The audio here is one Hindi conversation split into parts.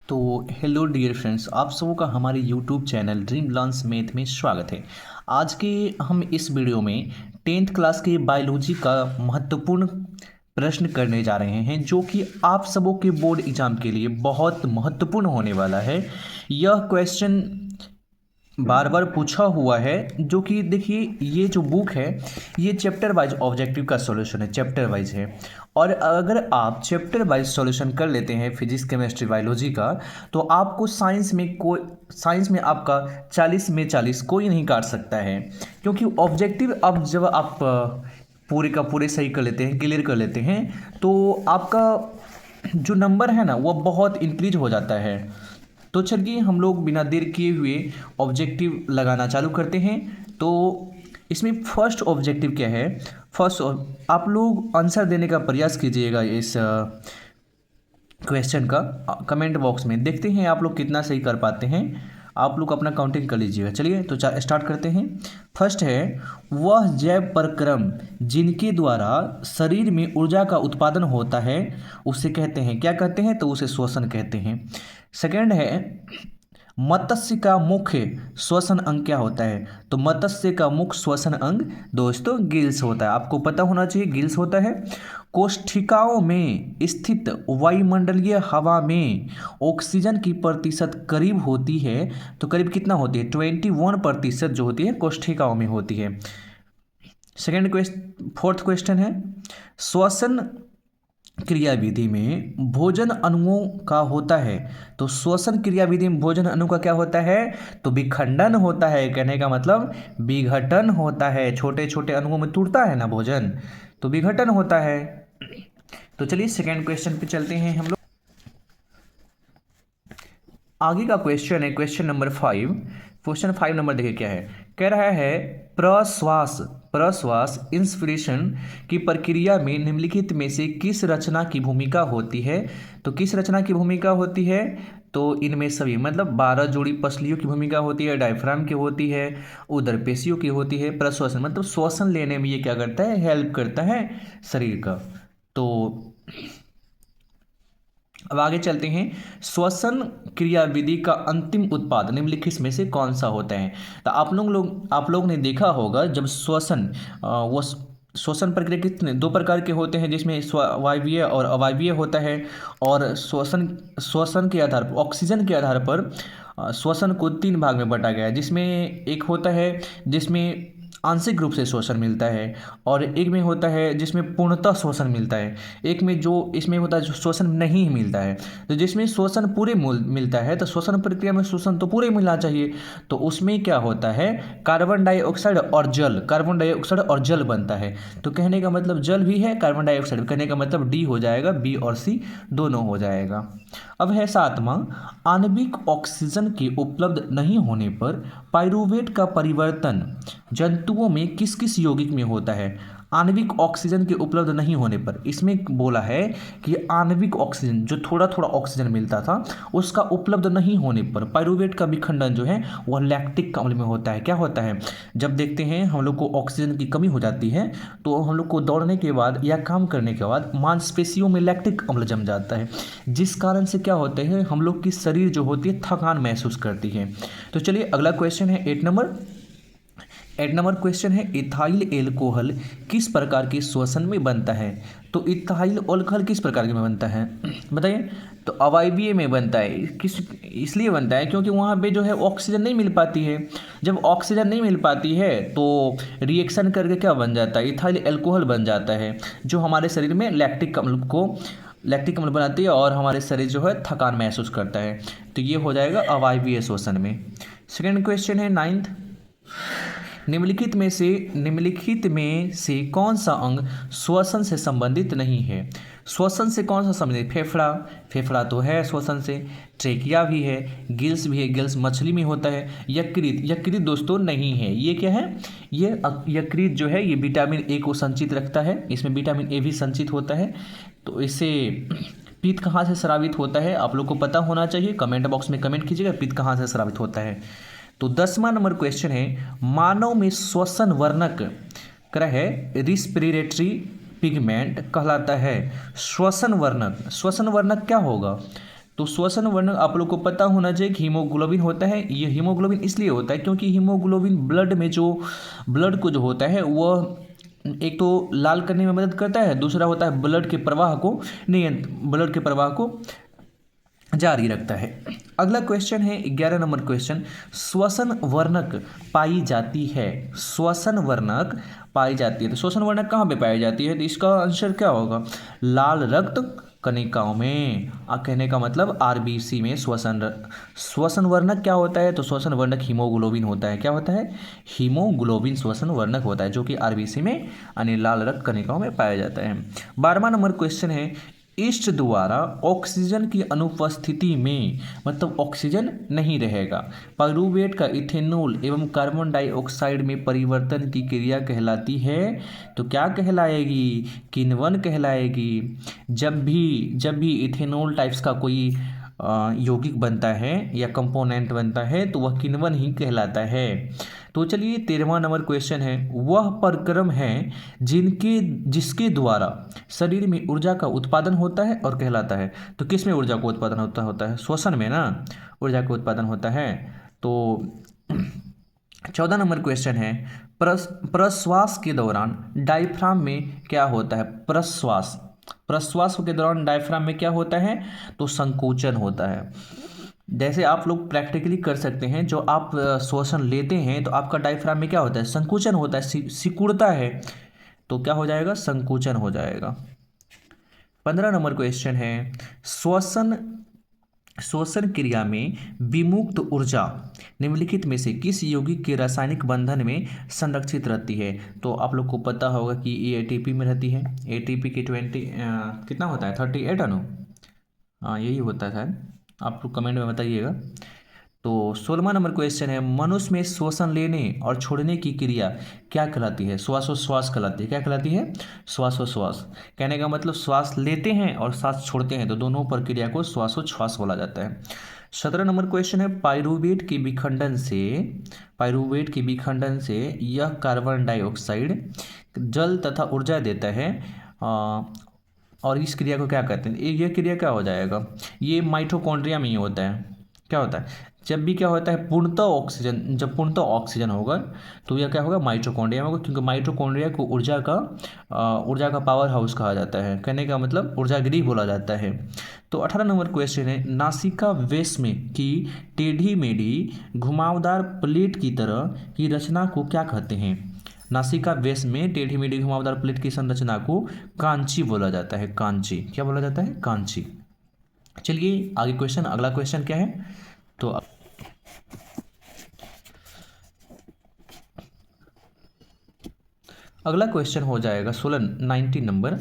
तो हेलो डियर फ्रेंड्स, आप सबों का हमारे YouTube channel dream learns math में स्वागत है। आज के हम इस वीडियो में 10th क्लास के बायोलॉजी का महत्वपूर्ण प्रश्न करने जा रहे हैं, जो कि आप सबों के बोर्ड एग्जाम के लिए बहुत महत्वपूर्ण होने वाला है। यह क्वेश्चन बार बार पूछा हुआ है, जो कि देखिए ये जो बुक है ये चैप्टर वाइज ऑब्जेक्टिव का सॉल्यूशन है, चैप्टर वाइज है। और अगर आप चैप्टर वाइज सॉल्यूशन कर लेते हैं फिजिक्स केमिस्ट्री बायोलॉजी का, तो आपको साइंस में आपका 40 में 40 कोई नहीं काट सकता है। क्योंकि ऑब्जेक्टिव अब जब आप पूरे का पूरे सही कर लेते हैं, क्लियर कर लेते हैं, तो आपका जो नंबर है ना वो बहुत इंक्रीज हो जाता है। तो चलिए हम लोग बिना देर किए हुए ऑब्जेक्टिव लगाना चालू करते हैं। तो इसमें फर्स्ट ऑब्जेक्टिव क्या है, आप लोग आंसर देने का प्रयास कीजिएगा इस क्वेश्चन का कमेंट बॉक्स में। देखते हैं आप लोग कितना सही कर पाते हैं। आप लोग अपना काउंटिंग कर लीजिएगा। चलिए तो स्टार्ट करते हैं। फर्स्ट है, वह जैव प्रक्रम जिनके द्वारा शरीर में ऊर्जा का उत्पादन होता है उसे कहते हैं, क्या कहते हैं, तो उसे श्वसन कहते हैं। सेकंड है, मत्स्य का मुख्य श्वसन अंग क्या होता है, तो मत्स्य का मुख्य श्वसन अंग दोस्तों गिल्स होता है। आपको पता होना चाहिए गिल्स होता है। कोशिकाओं में स्थित वायुमंडलीय हवा में ऑक्सीजन की प्रतिशत करीब होती है, तो करीब कितना होती है, 21% जो होती है कोशिकाओं में होती है। फोर्थ क्वेश्चन है, श्वसन क्रियाविधि में भोजन अणुओं का होता है, तो श्वसन क्रियाविधि में भोजन अणु का क्या होता है, तो विखंडन होता है। कहने का मतलब विघटन होता है, छोटे छोटे अणुओं में टूटता है ना भोजन, तो विघटन होता है। तो चलिए सेकंड क्वेश्चन पे चलते हैं हम लोग। आगे का क्वेश्चन है क्वेश्चन नंबर 5। क्वेश्चन 5 नंबर देखिए क्या है, कह रहा है प्रश्वास प्रश्वास इंस्पिरेशन की प्रक्रिया में निम्नलिखित में से किस रचना की भूमिका होती है, तो किस रचना की भूमिका होती है, तो इनमें सभी मतलब 12 जोड़ी पसलियों की भूमिका होती है, डायफ्राम की होती है, उदर पेशियों की होती है। प्रश्वसन मतलब श्वसन लेने में ये क्या करता है, हेल्प करता है शरीर का। तो अब आगे चलते हैं। श्वसन क्रियाविधि का अंतिम उत्पाद निम्नलिखित में से कौन सा होता है, तो आप लोग ने देखा होगा जब वो श्वसन प्रक्रिया कितने दो प्रकार के होते हैं, जिसमें वायवीय और अवायवीय होता है। और श्वसन के आधार पर, ऑक्सीजन के आधार पर श्वसन को 3 भाग में बांटा गया है, जिसमें एक होता है जिसमें आंशिक रूप से श्वसन मिलता है, और एक में होता है जिसमें पूर्णतः श्वसन मिलता है, एक में जो इसमें होता है जो श्वसन नहीं मिलता है। तो जिसमें श्वसन पूरे मिलता है, तो श्वसन प्रक्रिया में श्वसन तो पूरे मिलना चाहिए, तो उसमें क्या होता है, कार्बन डाइऑक्साइड और जल बनता है। तो कहने का मतलब जल भी है, कार्बन डाइऑक्साइड, कहने का मतलब डी हो जाएगा, बी और सी दोनों हो जाएगा। अब है 7वां, आणविक ऑक्सीजन के उपलब्ध नहीं होने पर पाइरूवेट का परिवर्तन जंतुओं में किस किस यौगिक में होता है। आणविक ऑक्सीजन के उपलब्ध नहीं होने पर, इसमें बोला है कि आणविक ऑक्सीजन जो थोड़ा थोड़ा ऑक्सीजन मिलता था उसका उपलब्ध नहीं होने पर पाइरूवेट का विखंडन जो है वह लैक्टिक अम्ल में होता है। क्या होता है, जब देखते हैं हम लोग को ऑक्सीजन की कमी हो जाती है, तो हम लोग को दौड़ने के बाद या काम करने के बाद मांसपेशियों में लैक्टिक अम्ल जम जाता है, जिस कारण से क्या होते हैं, हम लोग की शरीर जो होती है थकान महसूस करती है। तो चलिए अगला क्वेश्चन है 8 नंबर क्वेश्चन है, इथाइल एल्कोहल किस प्रकार के श्वसन में बनता है, तो इथाइल अल्कोहल किस प्रकार के में बनता है बताइए, तो अवायवीय में बनता है। किस इसलिए बनता है क्योंकि वहाँ पे जो है ऑक्सीजन नहीं मिल पाती है। जब ऑक्सीजन नहीं मिल पाती है तो रिएक्शन करके क्या बन जाता है, इथाइल एल्कोहल बन जाता है, जो हमारे शरीर में लैक्टिक अम्ल बनाती है और हमारे शरीर जो है थकान महसूस करता है। तो ये हो जाएगा अवायवीय श्वसन में। सेकेंड क्वेश्चन है 9th, निम्नलिखित में से कौन सा अंग श्वसन से संबंधित नहीं है। श्वसन से कौन सा संबंधित, फेफड़ा तो है श्वसन से, ट्रेकिया भी है, गिल्स भी है, गिल्स मछली में होता है। यकृत दोस्तों नहीं है। ये क्या है, ये यकृत जो है ये विटामिन ए को संचित रखता है, इसमें विटामिन ए भी संचित होता है। तो इससे पित्त कहाँ से स्रावित होता है आप लोग को पता होना चाहिए, कमेंट बॉक्स में कमेंट कीजिएगा पित्त कहाँ से स्रावित होता है। तो 10वां नंबर क्वेश्चन है, मानव में श्वसन वर्णक क्रय है रिस्पिरेटरी पिगमेंट कहलाता है। श्वसन वर्णक क्या होगा, तो श्वसन वर्णक आप लोग को पता होना चाहिए कि हीमोग्लोबिन होता है। ये हीमोग्लोबिन इसलिए होता है क्योंकि हीमोग्लोबिन ब्लड में जो ब्लड को जो होता है वह एक तो लाल करने में मदद करता है, दूसरा होता है ब्लड के प्रवाह को ब्लड के प्रवाह को जारी रखता है। अगला क्वेश्चन है 11 नंबर क्वेश्चन, श्वसन वर्णक पाई जाती है। श्वसन वर्णक पाई जाती है, तो श्वसन वर्णक कहाँ पे पाई जाती है? तो इसका आंसर क्या होगा? लाल रक्त कणिकाओं में। कहने का मतलब आरबीसी में श्वसन वर्णक क्या होता है? तो श्वसन वर्णक हीमोग्लोबिन होता है। क्या होता है? हीमोग्लोबिन श्वसन वर्णक होता है, जो कि आरबीसी में यानी लाल रक्त कणिकाओं में पाया जाता है। 12वां नंबर क्वेश्चन है, ईस्ट द्वारा ऑक्सीजन की अनुपस्थिति में, मतलब ऑक्सीजन नहीं रहेगा, पाइरूवेट का इथेनॉल एवं कार्बन डाइऑक्साइड में परिवर्तन की क्रिया कहलाती है। तो क्या कहलाएगी? किण्वन कहलाएगी। जब भी इथेनॉल टाइप्स का कोई यौगिक बनता है या कंपोनेंट बनता है तो वह किण्वन ही कहलाता है। तो चलिए 13वां नंबर क्वेश्चन है, वह प्रक्रम है जिसके द्वारा शरीर में ऊर्जा का उत्पादन होता है और कहलाता है। तो किस में ऊर्जा का उत्पादन होता है? श्वसन में ना ऊर्जा का उत्पादन होता है। तो 14 नंबर क्वेश्चन है, प्रश्वास के दौरान डायफ्राम में क्या होता है? प्रश्वास के दौरान डायफ्राम में क्या होता है? तो संकोचन होता है। जैसे आप लोग प्रैक्टिकली कर सकते हैं, जो आप श्वसन लेते हैं तो आपका डायफ्राम में क्या होता है? संकुचन होता है, सिकुड़ता है, तो क्या हो जाएगा? संकुचन हो जाएगा। 15 नंबर क्वेश्चन है, श्वसन क्रिया में विमुक्त ऊर्जा निम्नलिखित में से किस यौगिक के रासायनिक बंधन में संरक्षित रहती है? तो आप लोग को पता होगा कि ये एटीपी में रहती है। एटीपी की 20 कितना होता है? 38 अनु, हाँ यही होता है शायद, आप लोग कमेंट में बताइएगा। तो 16वां नंबर क्वेश्चन है, मनुष्य में श्वसन लेने और छोड़ने की क्रिया क्या कहलाती है? श्वासोश्वास कहलाती है। क्या कहलाती है? श्वासोश्वास। कहने का मतलब श्वास लेते हैं और सांस छोड़ते हैं, तो दोनों प्रक्रिया को श्वासोच्छ्वास बोला जाता है। 17 नंबर क्वेश्चन है, पाइरूवेट के विखंडन से यह कार्बन डाइऑक्साइड जल तथा ऊर्जा देता है, और इस क्रिया को क्या कहते हैं? ये क्रिया क्या हो जाएगा? ये माइटोकॉन्ड्रिया में ही होता है। क्या होता है? जब भी क्या होता है जब पूर्णतः ऑक्सीजन होगा तो यह क्या होगा? माइटोकॉन्ड्रिया में होगा, क्योंकि माइटोकॉन्ड्रिया को ऊर्जा का पावर हाउस कहा जाता है। कहने का मतलब ऊर्जागृह बोला जाता है। तो 18 नंबर क्वेश्चन है, नासिका वेश में की टेढ़ी मेढ़ी घुमावदार प्लेट की तरह की रचना को क्या कहते हैं? नासिका वेश में टेढ़ी मेढ़ी घुमावदार प्लेट की संरचना को कांची बोला जाता है। कांची। क्या बोला जाता है? कांची। चलिए आगे क्वेश्चन, अगला क्वेश्चन क्या है? तो अगला क्वेश्चन हो जाएगा 19 नंबर,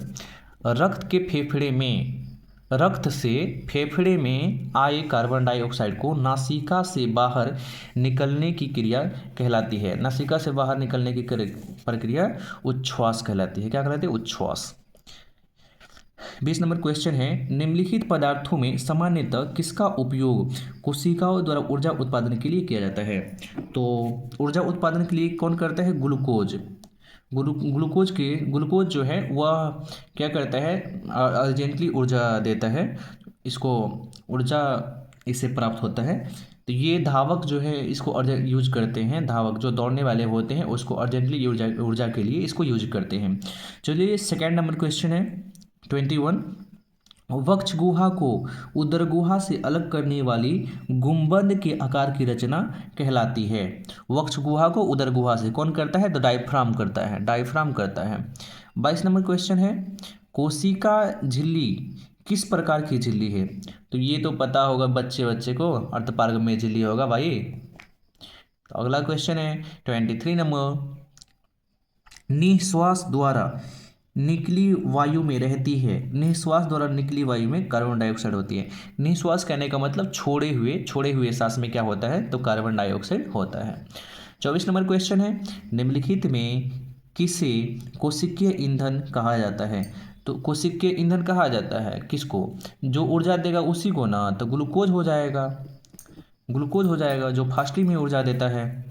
रक्त से फेफड़े में आए कार्बन डाइऑक्साइड को नासिका से बाहर निकलने की क्रिया कहलाती है। नासिका से बाहर निकलने की प्रक्रिया उच्छ्वास कहलाती है। क्या कहलाती है? उच्छ्वास। 20 नंबर क्वेश्चन है, निम्नलिखित पदार्थों में सामान्यतः किसका उपयोग कोशिकाओं द्वारा ऊर्जा उत्पादन के लिए किया जाता है? तो ऊर्जा उत्पादन के लिए कौन करता है? ग्लूकोज। ग्लूकोज जो है वह क्या करता है? अर्जेंटली ऊर्जा देता है, इसको ऊर्जा इससे प्राप्त होता है। तो ये धावक जो है इसको यूज करते हैं, धावक जो दौड़ने वाले होते हैं उसको अर्जेंटली ऊर्जा के लिए इसको यूज करते हैं। चलिए सेकेंड नंबर क्वेश्चन है 21, वक्ष गुहा को उदर गुहा से अलग करने वाली गुंबद के आकार की रचना कहलाती है। वक्ष गुहा को उदर गुहा से कौन करता है? तो डायफ्राम करता है। 22 नंबर क्वेश्चन है, कोशिका झिल्ली किस प्रकार की झिल्ली है? तो ये तो पता होगा बच्चे को, अर्धपारगम में झिल्ली होगा भाई। तो अगला क्वेश्चन है 23 नंबर, निश्वास द्वारा निकली वायु में रहती है। निश्वास द्वारा निकली वायु में कार्बन डाइऑक्साइड होती है। निश्वास कहने का मतलब छोड़े हुए सांस में क्या होता है? तो कार्बन डाइऑक्साइड होता है। 24 नंबर क्वेश्चन है, निम्नलिखित में किसे कोशिकीय ईंधन कहा जाता है? तो कोशिकीय ईंधन कहा जाता है किसको? जो ऊर्जा देगा उसी को ना, तो ग्लूकोज हो जाएगा जो फास्टली में ऊर्जा देता है।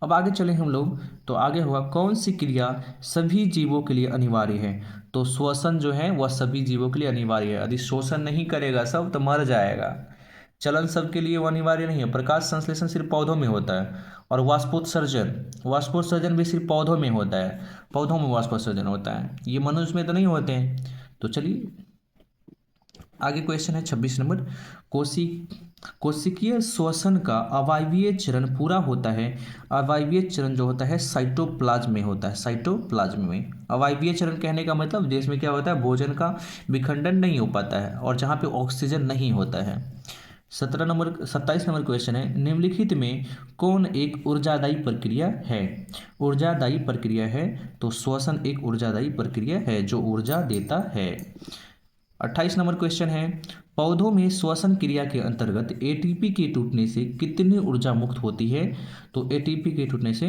अब आगे चले हम लोग, तो आगे होगा, कौन सी क्रिया सभी जीवों के लिए अनिवार्य है? तो श्वसन जो है वह सभी जीवों के लिए अनिवार्य है। यदि शोषण नहीं करेगा सब तो मर जाएगा। चलन सबके लिए वो अनिवार्य नहीं है। प्रकाश संश्लेषण सिर्फ पौधों में होता है। और वाष्पोत्सर्जन, वाष्पोत्सर्जन भी सिर्फ पौधों में होता है। पौधों में वाष्पोत्सर्जन होता है, ये मनुष्य में तो नहीं होते हैं। तो चलिए आगे क्वेश्चन है 26 नंबर। कोशी कोशिकीय श्वसन का अवायवीय चरण पूरा होता है। अवायवीय चरण जो होता है साइटोप्लाज्म में होता है। साइटोप्लाज्म में अवायवीय चरण कहने का मतलब जिसमें क्या होता है, भोजन का विखंडन नहीं हो पाता है और जहाँ पे ऑक्सीजन नहीं होता है। 27 नंबर क्वेश्चन है, निम्नलिखित में कौन एक ऊर्जादायी प्रक्रिया है। ऊर्जादायी प्रक्रिया है तो श्वसन एक ऊर्जादायी प्रक्रिया है जो ऊर्जा देता है। 28 नंबर क्वेश्चन है, पौधों में श्वसन क्रिया के अंतर्गत एटीपी के टूटने से कितनी ऊर्जा मुक्त होती है। तो एटीपी के टूटने से,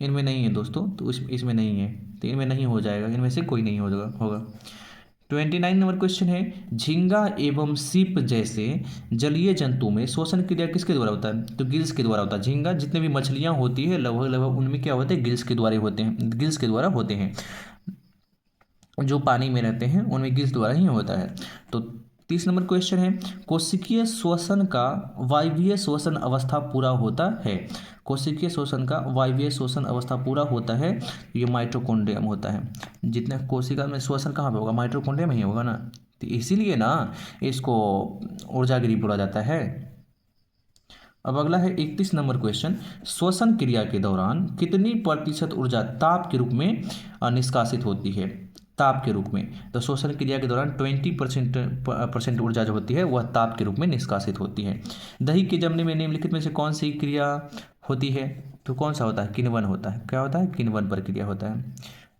इनमें नहीं है दोस्तों, तो इसमें नहीं है, तो इनमें नहीं हो जाएगा, इनमें से कोई नहीं होगा। 29 नंबर क्वेश्चन है, झींगा एवं सीप जैसे जलीय जंतु में श्वसन क्रिया किसके द्वारा होता है। तो गिल्स के द्वारा होता है। झींगा जितने भी मछलियां होती है लगभग उनमें क्या होते हैं, गिल्स के द्वारा होते हैं, गिल्स के द्वारा होते हैं। जो पानी में रहते हैं उनमें गिल्स द्वारा ही होता है। तो 30 नंबर क्वेश्चन है, कोशिकीय श्वसन का वायवीय श्वसन अवस्था पूरा होता है। कोशिकीय श्वसन का वायवीय श्वसन अवस्था पूरा होता है, ये माइटोकॉन्ड्रियम होता है। जितने कोशिका में श्वसन कहाँ पे होगा, माइटोकॉन्ड्रियम ही होगा ना, तो इसीलिए ना इसको ऊर्जागिरी बोला जाता है। अब अगला है 31 नंबर क्वेश्चन, श्वसन क्रिया के दौरान कितनी प्रतिशत ऊर्जा ताप के रूप में निष्कासित होती है। ताप के रूप में, तो श्वसन क्रिया के दौरान 20% ऊर्जा जो होती है वह ताप के रूप में निष्कासित होती है। दही के जमने में निम्नलिखित में से कौन सी क्रिया होती है। तो कौन सा होता है, किण्वन होता है। क्या होता है, किण्वन प्रक्रिया होता है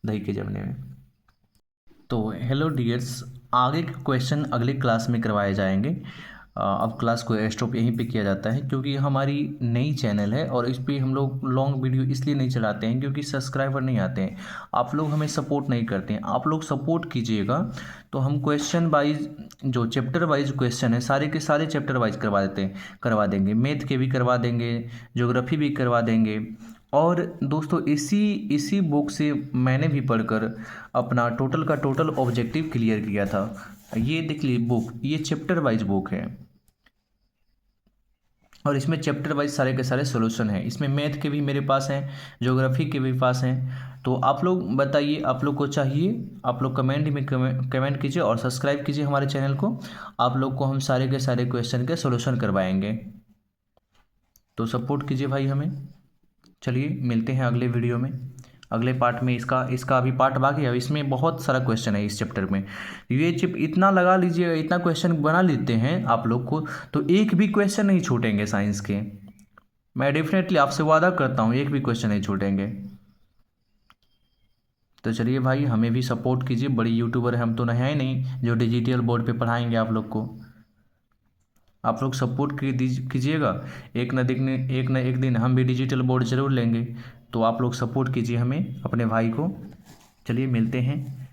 दही के जमने में। तो हेलो डियर्स, आगे के क्वेश्चन अगले क्लास में करवाए जाएंगे। अब क्लास को स्टॉप यहीं पे किया जाता है क्योंकि हमारी नई चैनल है और इस पर हम लोग लॉन्ग वीडियो इसलिए नहीं चलाते हैं क्योंकि सब्सक्राइबर नहीं आते हैं। आप लोग हमें सपोर्ट नहीं करते हैं, आप लोग सपोर्ट कीजिएगा तो हम क्वेश्चन वाइज, जो चैप्टर वाइज क्वेश्चन है सारे के सारे चैप्टर वाइज करवा देंगे। मैथ के भी करवा देंगे, ज्योग्राफी भी करवा देंगे। और दोस्तों इसी बुक से मैंने भी पढ़कर अपना टोटल का टोटल ऑब्जेक्टिव क्लियर किया था। ये देख लीजिए बुक, ये चैप्टर वाइज बुक है और इसमें चैप्टर वाइज सारे के सारे सॉल्यूशन हैं। इसमें मैथ के भी मेरे पास हैं, ज्योग्राफी के भी पास हैं। तो आप लोग बताइए, आप लोग को चाहिए, आप लोग कमेंट में कमेंट कीजिए और सब्सक्राइब कीजिए हमारे चैनल को। आप लोग को हम सारे के सारे क्वेश्चन के सॉल्यूशन करवाएंगे, तो सपोर्ट कीजिए भाई हमें। चलिए मिलते हैं अगले वीडियो में, अगले पार्ट में। इसका अभी पार्ट बाकी है, इसमें बहुत सारा क्वेश्चन है इस चैप्टर में। ये चिप इतना लगा लीजिए, इतना क्वेश्चन बना लेते हैं आप लोग को तो एक भी क्वेश्चन नहीं छूटेंगे साइंस के। मैं डेफिनेटली आपसे वादा करता हूँ एक भी क्वेश्चन नहीं छूटेंगे। तो चलिए भाई हमें भी सपोर्ट कीजिए, बड़ी यूट्यूबर है हम तो नहीं नहीं जो डिजिटल बोर्ड पे पढ़ाएंगे आप लोग को। आप लोग सपोर्ट कीजिएगा, एक न एक दिन हम भी डिजिटल बोर्ड ज़रूर लेंगे। तो आप लोग सपोर्ट कीजिए हमें, अपने भाई को। चलिए मिलते हैं।